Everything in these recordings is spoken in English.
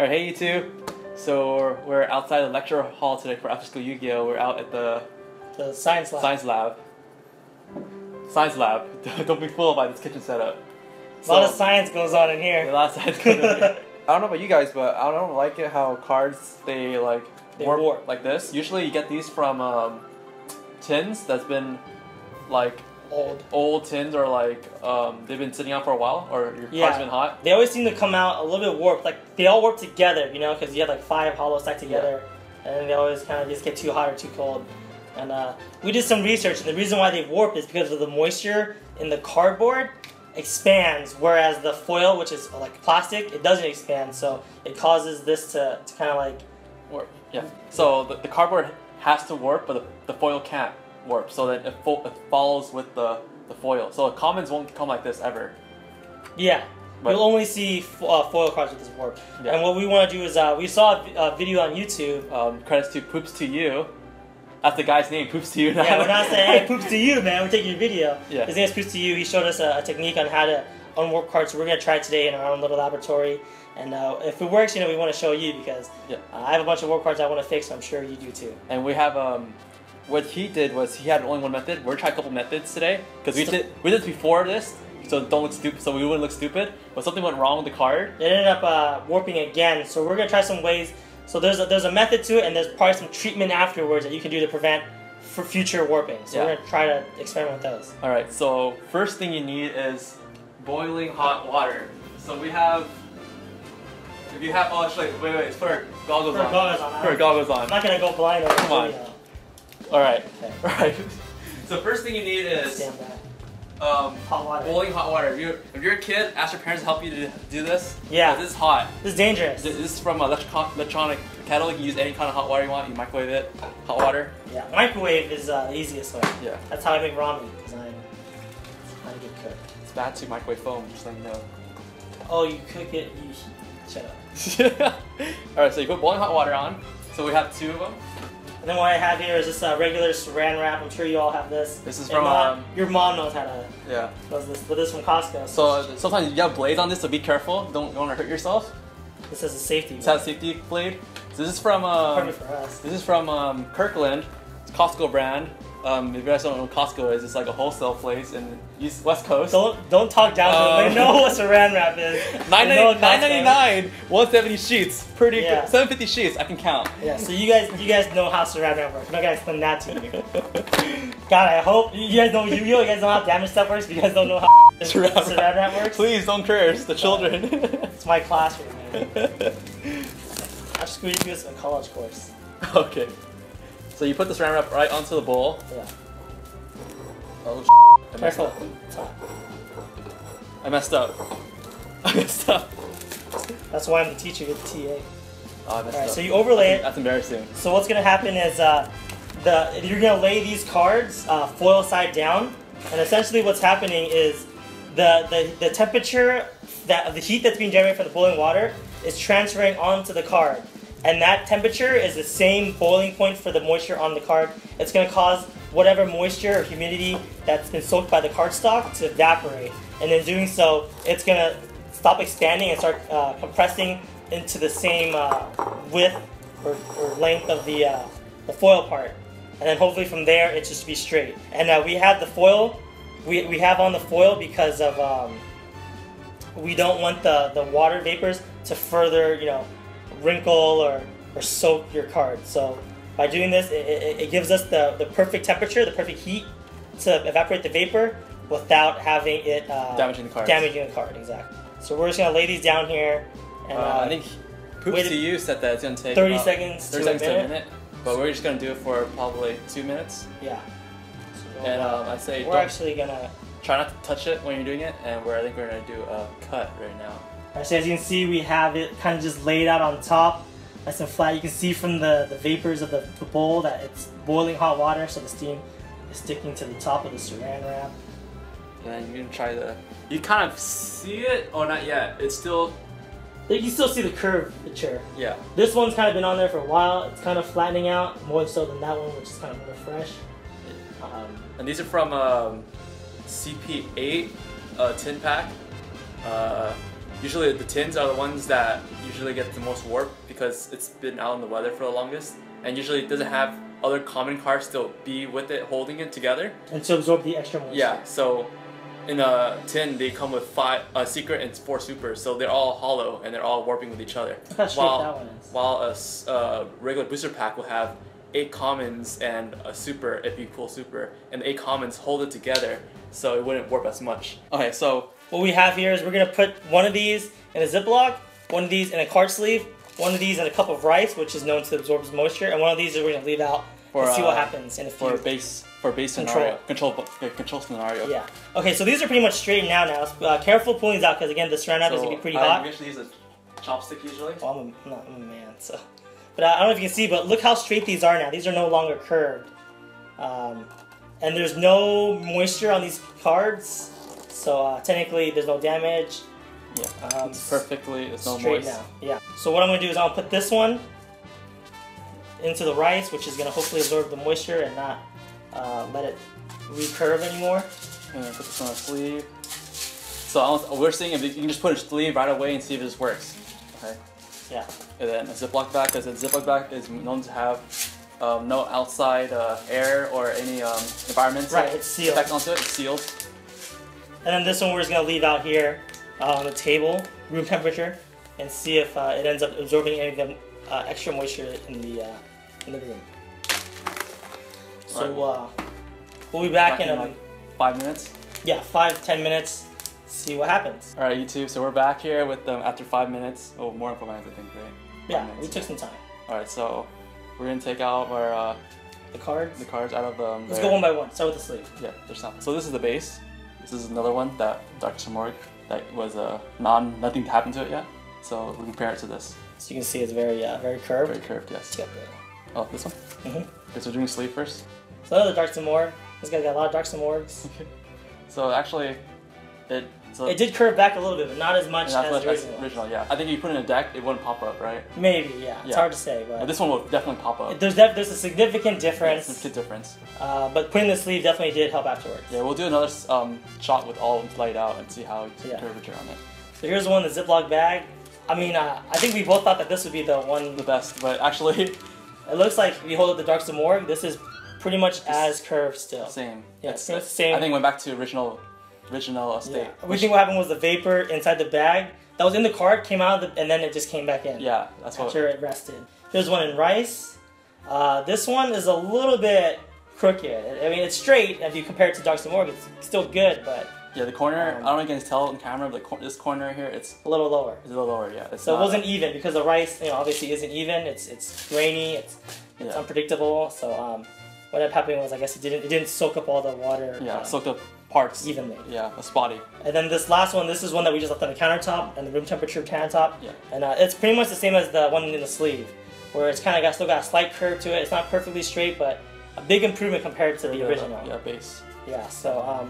Alright, hey YouTube. So we're outside the lecture hall today for after school YuGiOh. We're out at the science lab. Science lab. Don't be fooled by this kitchen setup. A lot of science goes on in here. A lot of science goes on in here. I don't know about you guys, but I don't like it how cards they warp like this. Usually you get these from tins that's been like old tins, or like they've been sitting out for a while, or your card's been hot. They always seem to come out a little bit warped. Like they all warp together, you know, because you have like 5 hollows stacked together, and they always kind of just get too hot or too cold. And we did some research, and the reason why they warp is because of the moisture in the cardboard expands, whereas the foil, which is like plastic, it doesn't expand, so it causes this to kind of like warp. Yeah. So the cardboard has to warp, but the foil can't warp, so that it follows with the foil. So commons won't come like this ever. Yeah. But you'll only see foil cards with this warp. Yeah. And what we want to do is, we saw a video on YouTube. Credits to Poops to You. That's the guy's name, Poops to You. Yeah, we're not saying, hey, Poops to You, man. We're taking your video. Yeah. His name is Poops to You. He showed us a technique on how to unwarp cards, so we're going to try it today in our own little laboratory. And if it works, you know, we want to show you, because I have a bunch of warp cards I want to fix, so I'm sure you do too. And we have, what he did was he had only one method. We're trying a couple methods today, because we did this before this, so don't look stupid. So we wouldn't look stupid. But something went wrong with the card. It ended up warping again. So we're gonna try some ways. So there's a method to it, and there's probably some treatment afterwards that you can do to prevent for future warping. So we're gonna try to experiment with those. All right. So first thing you need is boiling hot water. So we have. If you have, oh, actually, wait, put our goggles on. Put our goggles on. I'm not gonna go blind over the video. Alright. Okay. Alright. So first thing you need is hot water. Boiling hot water. If you're a kid, ask your parents to help you to do this. Yeah. This is hot. This is dangerous. This is from an electronic kettle. You can use any kind of hot water you want. You microwave it. Hot water. Yeah. Microwave is the easiest way. Yeah. That's how I make ramen, because I'm a good cook. It's bad to microwave foam, just let you know. Oh, you cook it, you shut up. Alright, so you put boiling hot water on. So we have 2 of them. And then what I have here is this regular saran wrap. I'm sure you all have this. This is from your mom knows how to. Yeah. Does this, but this is from Costco. So sometimes you have blades on this, so be careful. Don't want to hurt yourself. This is a safety. This has a safety blade. So this is from perfect for us. This is from Kirkland. It's Costco brand. If you guys don't know what Costco is, it's like a wholesale place in West Coast. Don't talk down to them. They know what saran wrap is. $9.99, 170 sheets. Pretty good. 750 sheets. I can count. Yeah. So you guys know how saran wrap works. I'm not gonna explain that to you. God, I hope you guys know YuGiOh. You guys know how damage stuff works. But you guys don't know how saran wrap works. Please don't curse the children. It's my classroom, man. After school, you do this in a college course. Okay. So you put the saran wrap right onto the bowl. Yeah. Oh, I messed Careful. up. I messed up. I messed up. That's why I'm the teacher, you're the TA. Oh, I messed up. So you overlay it. That's embarrassing. So what's gonna happen is you're gonna lay these cards foil side down, and essentially what's happening is the temperature the heat that's being generated from the boiling water is transferring onto the card. And that temperature is the same boiling point for the moisture on the card. It's going to cause whatever moisture or humidity that's been soaked by the cardstock to evaporate. And in doing so, it's going to stop expanding and start compressing into the same width or length of the foil part. And then hopefully from there, it just be straight. And we have the foil. We have on the foil because of we don't want the water vapors to further, you know, wrinkle or soak your card. So by doing this, it gives us the perfect temperature, the perfect heat to evaporate the vapor without having it damaging the card. Damaging the card, exactly. So we're just gonna lay these down here, and I think Poops to You said that it's gonna take 30 seconds to a minute. But we're just gonna do it for probably 2 minutes. Yeah. So, and I say we're actually gonna try not to touch it when you're doing it, and I think we're gonna do a cut right now. So as you can see, we have it kind of just laid out on top, nice and flat. You can see from the vapors of the bowl that it's boiling hot water, so the steam is sticking to the top of the saran wrap. And you can try you kind of see it, or not yet. It's still. You can still see the curvature. Yeah. This one's kind of been on there for a while. It's kind of flattening out, more so than that one, which is kind of more fresh. And these are from CP8 tin pack. usually the tins are the ones that usually get the most warp because it's been out in the weather for the longest, and usually it doesn't have other common cards still be with it holding it together. And to absorb the extra moisture. Yeah, so in a tin they come with 5 secret and 4 supers, so they're all hollow and they're all warping with each other. Look how straight that one is. While a regular booster pack will have 8 commons and a super if you pull super, and the 8 commons hold it together so it wouldn't warp as much. Okay, so what we have here is we're gonna put one of these in a Ziploc, one of these in a card sleeve, one of these in a cup of rice, which is known to absorb moisture, and one of these we're gonna leave out and see what happens in a few. For base scenario. Control scenario. Yeah. Okay, so these are pretty much straightened out now. Careful pulling these out because again the saran wrap is gonna get pretty hot. I usually use a chopstick usually. Well, I'm a man, so. But I don't know if you can see, but look how straight these are now. These are no longer curved. And there's no moisture on these cards, so technically there's no damage. Yeah, it's perfectly, it's no straight moist. Now. Yeah. So what I'm gonna do is I'll put this one into the rice, which is gonna hopefully absorb the moisture and not let it recurve anymore. I'm gonna put this on a sleeve. So we're seeing if you can just put a sleeve right away and see if this works. Okay. Yeah. And then a Ziploc bag, because a Ziploc bag is known to have no outside air or any environmental effect onto it. It's sealed. And then this one we're just gonna leave out here on the table, room temperature, and see if it ends up absorbing any of the extra moisture in the room. So we'll be back in like 5 minutes. Yeah, 5-10 minutes. See what happens. All right, YouTube. So we're back here with them after 5 minutes. Oh, more than 5 minutes, I think, right? Yeah, we took some time. All right, so we're gonna take out our the cards. The cards out of them. Let's go one by one. Start with the sleeve. Yeah, there's not. So this is the base. This is another one that Dr. Morg that was nothing happened to it yet. So we compare it to this. So you can see it's very curved. Very curved, yes. Yep. Oh, this one. Okay, so we're doing sleeve first. So another Dr. Morg. This guy got a lot of Dr. Morgs. So actually, it did curve back a little bit, but not as much as the original. Yeah, I think if you put it in a deck, it wouldn't pop up, right? Maybe, yeah. It's hard to say, but this one will definitely pop up. There's a significant difference. Yeah, significant difference. But putting the sleeve definitely did help afterwards. Yeah, we'll do another shot with all light out and see how it's curvature on it. So here's one, the Ziploc bag. I mean, I think we both thought that this would be the best, but actually, it looks like if you hold up the Dr. Morg, this is pretty much as curved still. Same. Yeah, it's the same. I think it went back to original state. Yeah. We think what happened was the vapor inside the bag that was in the card came out and then it just came back in. Yeah, that's what. After it rested. Here's one in rice. This one is a little bit crooked. I mean, it's straight. If you compare it to Dr. Morg, it's still good, but. Yeah, the corner, I don't know if you can tell on camera, but this corner here, it's a little lower. It's a little lower, yeah. So it wasn't even because the rice, obviously isn't even. It's grainy. It's unpredictable. So what ended up happening was, I guess it didn't soak up all the water. Yeah, soaked up parts evenly. Yeah, a spotty. And then this last one, this is one that we just left on the countertop and the room temperature countertop. Yeah. And it's pretty much the same as the one in the sleeve, where it's kind of still got a slight curve to it. It's not perfectly straight, but a big improvement compared to the original. Yeah, base. Yeah. So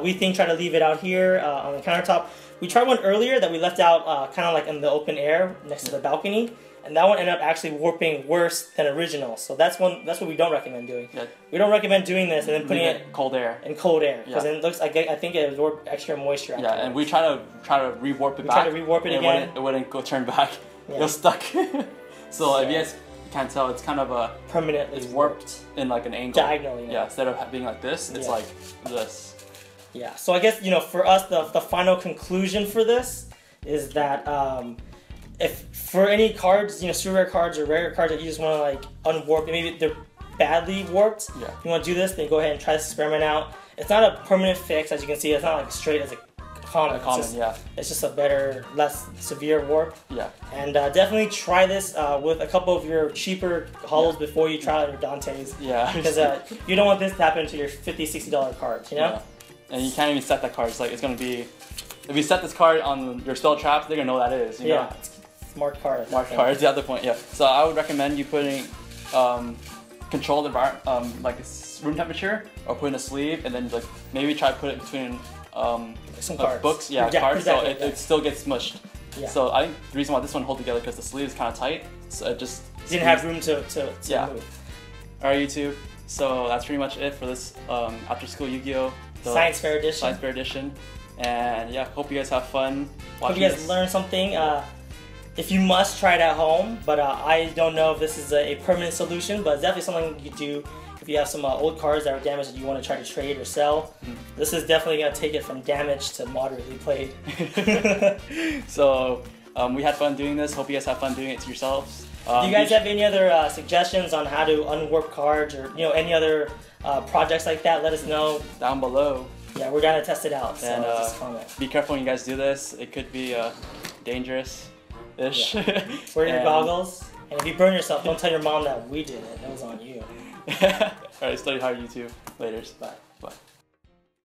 we try to leave it out here on the countertop. We tried one earlier that we left out kind of like in the open air next to the balcony. And that one ended up actually warping worse than original. So that's what we don't recommend doing. Yeah. We don't recommend doing this and then putting it cold air. In cold air, because it looks like I think it absorbs extra moisture. Yeah, and we try to rewarp it back. Try to rewarp it again. It wouldn't go turn back. Yeah. It was stuck. So if you guys can't tell, it's kind of a permanently warped in like an angle. Diagonally. Yeah. Instead of being like this, it's like this. Yeah. So I guess for us the final conclusion for this is that. If for any cards, super rare cards or rare cards that you just want to like unwarp, maybe they're badly warped. Yeah. You want to do this, then go ahead and try this experiment out. It's not a permanent fix, as you can see. It's not like straight as a common. It's just a better, less severe warp. Yeah. And definitely try this with a couple of your cheaper hollows before you try out your Dantes. Yeah. Because you don't want this to happen to your $50, $60 cards. Yeah. And you can't even set that card. It's like it's gonna be, if you set this card on your spell traps, they're gonna know what that is. You know? Marked card. Marked card is the other point, yeah. So I would recommend you putting controlled environment, like room temperature, or put in a sleeve, and then like maybe try to put it between some cards. Books, cards, so it still gets smushed. Yeah. So I think the reason why this one holds together because the sleeve is kind of tight, so it just didn't have room to move. Alright, YouTube. So that's pretty much it for this after school Yu-Gi-Oh! Science Fair edition. Science Fair edition. And yeah, hope you guys have fun Hope watching you guys this. learn something. If you must, try it at home, but I don't know if this is a permanent solution, but it's definitely something you could do if you have some old cards that are damaged that you want to try to trade or sell. This is definitely going to take it from damaged to moderately played. So we had fun doing this. Hope you guys have fun doing it to yourselves. Do you guys have any other suggestions on how to unwarp cards or any other projects like that? Let us know down below. Yeah, we're gonna test it out. So And just comment. be careful when you guys do this. It could be dangerous-ish. Yeah. Wear your goggles, and if you burn yourself, don't tell your mom that we did it. It was on you. Alright, study hard YouTube. Laters. Bye. Bye.